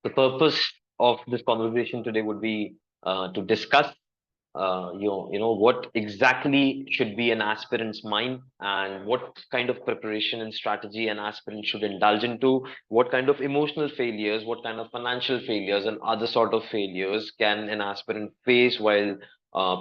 The purpose of this conversation today would be to discuss what exactly should be an aspirant's mind, and what kind of preparation and strategy an aspirant should indulge into, what kind of emotional failures, what kind of financial failures and other sort of failures can an aspirant face while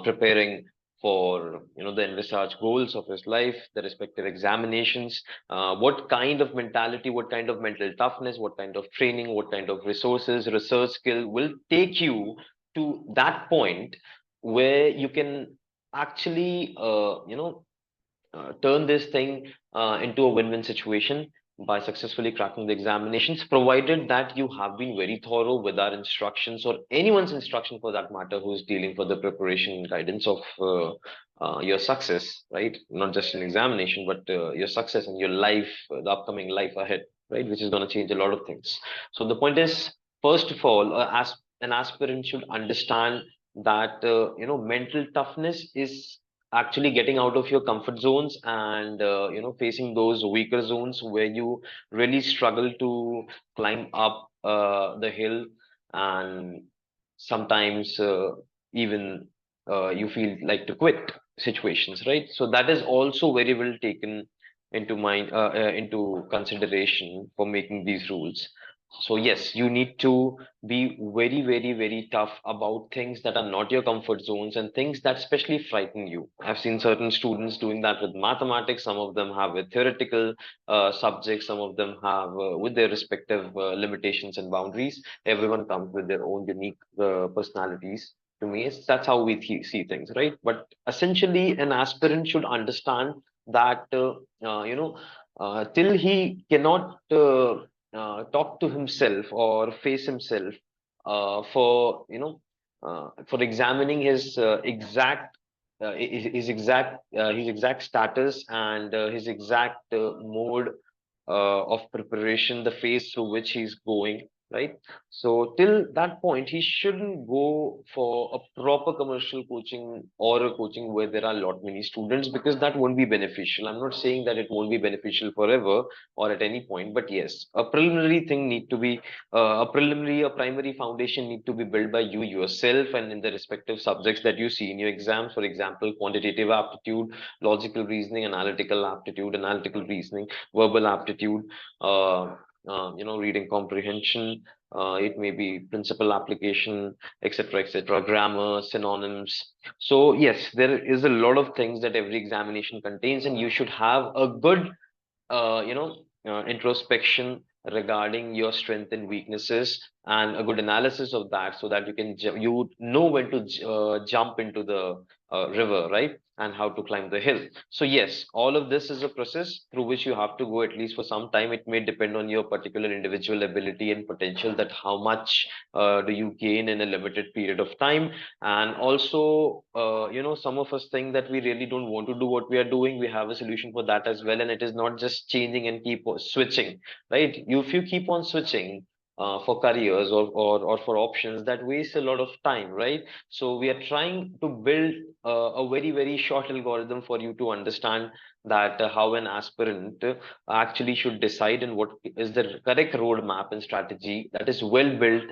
preparing for the envisaged goals of his life, the respective examinations. What kind of mentality, what kind of mental toughness, what kind of training, what kind of resources, research skill will take you to that point where you can actually turn this thing into a win-win situation by successfully cracking the examinations, provided that you have been very thorough with our instructions, or anyone's instruction for that matter, who is dealing for the preparation and guidance of your success, right? Not just an examination, but your success and your life, the upcoming life ahead, right? Which is going to change a lot of things. So the point is, first of all, as an aspirant should understand that mental toughness is actually getting out of your comfort zones, and facing those weaker zones where you really struggle to climb up the hill, and sometimes even you feel like to quit situations, right? So that is also very well taken into mind, into consideration for making these rules. So yes, you need to be very, very, very tough about things that are not your comfort zones, and things that especially frighten you. I've seen certain students doing that with mathematics. Some of them have with theoretical subjects. Some of them have with their respective limitations and boundaries. Everyone comes with their own unique personalities. To me, that's how we see things, right? But essentially, an aspirant should understand that till he cannot talk to himself or face himself for examining his his exact status, and his exact mode of preparation, the phase through which he's going, right? So till that point, he shouldn't go for a proper commercial coaching or a coaching where there are a lot many students, because that won't be beneficial. I'm not saying that it won't be beneficial forever or at any point, but yes, a preliminary thing need to be a primary foundation need to be built by you yourself, and in the respective subjects that you see in your exams. For example, quantitative aptitude, logical reasoning, analytical aptitude, analytical reasoning, verbal aptitude, reading comprehension. It may be principal application, etc., grammar, synonyms. So yes, there is a lot of things that every examination contains, and you should have a good introspection regarding your strength and weaknesses, and a good analysis of that, so that you know when to jump into the river, right? And how to climb the hill. So yes, all of this is a process through which you have to go at least for some time. It may depend on your particular individual ability and potential, that how much do you gain in a limited period of time. And also, some of us think that we really don't want to do what we are doing. We have a solution for that as well, and it is not just changing and switching, right? If you keep on switching for careers, or for options, that waste a lot of time, right? So we are trying to build a very, very short algorithm for you to understand that how an aspirant actually should decide, and what is the correct roadmap and strategy that is well built,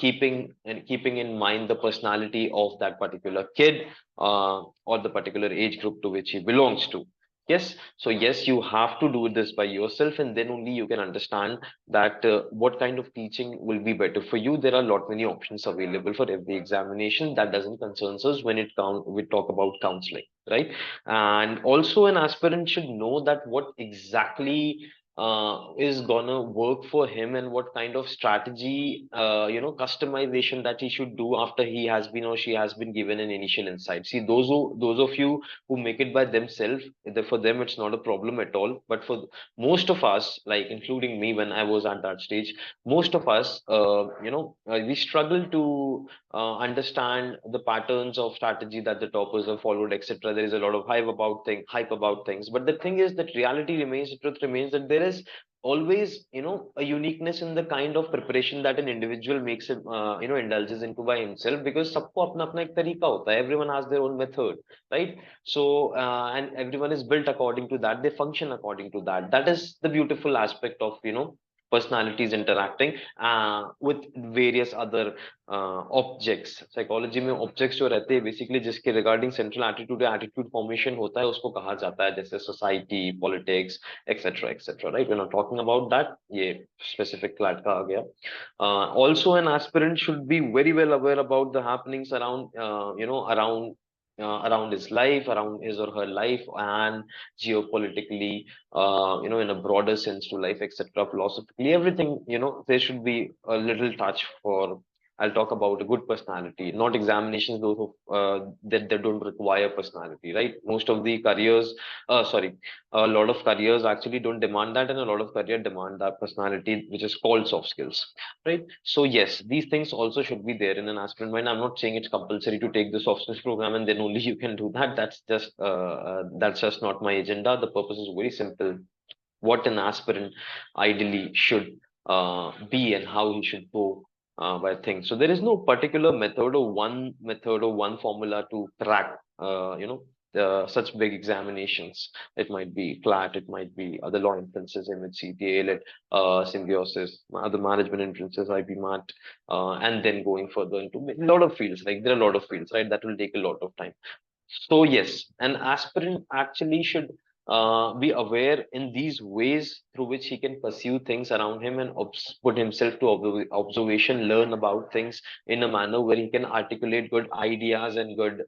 keeping in mind the personality of that particular kid, or the particular age group to which he belongs to. Yes, so yes, you have to do this by yourself, and then only you can understand that what kind of teaching will be better for you. There are a lot many options available for every examination. That doesn't concern us when we talk about counseling, right? And also, an aspirant should know that what exactly is gonna work for him, and what kind of strategy, customization that he should do after he has been or she has been given an initial insight. See, those of you who make it by themselves, for them it's not a problem at all. But for most of us, like including me when I was at that stage, most of us, we struggle to understand the patterns of strategy that the toppers have followed, etc. There is a lot of hype about things, but the thing is that reality remains, the truth remains, that there is always, a uniqueness in the kind of preparation that an individual makes it, indulges into by himself, because सबको अपना अपना एक तरीका होता है. Everyone has their own method, right? So and everyone is built according to that, they function according to that. That is the beautiful aspect of personalities interacting with various other objects psychology में objects जो रहते हैं basically जिसके regarding central attitude या attitude formation होता है उसको कहा जाता है जैसे society politics etcetera right we are not talking about that ये स्पेसिफिक क्लैट का आ गया also an aspirant should be very well aware about the happenings around around his life around his or her life and geopolitically in a broader sense to life, etc. Philosophically, everything, there should be a little touch for. I'll talk about a good personality, not examinations, those of, that don't require personality, right? Most of the careers, sorry, a lot of careers actually don't demand that, and a lot of career demand that personality, which is called soft skills, right? So yes, these things also should be there in an aspirant mind. I'm not saying it's compulsory to take the soft skills program and then only you can do that. That's just not my agenda. The purpose is very simple: what an aspirant ideally should be and how he should go by things. So there is no particular method or one formula to crack, such big examinations. It might be CLAT, it might be other law entrances, MHCT, ALET, symbiosis, other management entrances, IB MAT, and then going further into a lot of fields. Like there are a lot of fields, right? That will take a lot of time. So yes, an aspirant actually should be aware in these ways through which he can pursue things around him and put himself to observation, learn about things in a manner where he can articulate good ideas and good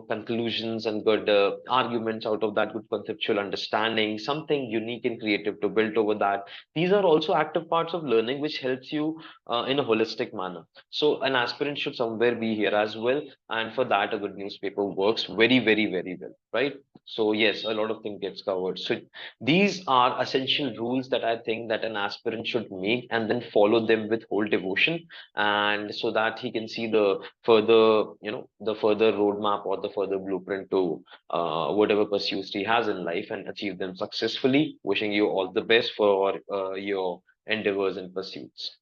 conclusions and good arguments out of that, good conceptual understanding, something unique and creative to build over that. These are also active parts of learning which helps you in a holistic manner. So an aspirant should somewhere be here as well, and for that a good newspaper works very well, right? So yes, a lot of things gets covered. So these are essential rules that I think that an aspirant should make and then follow them with whole devotion, and so that he can see the further roadmap or the further blueprint to whatever pursuits he has in life and achieve them successfully. Wishing you all the best for your endeavors and pursuits.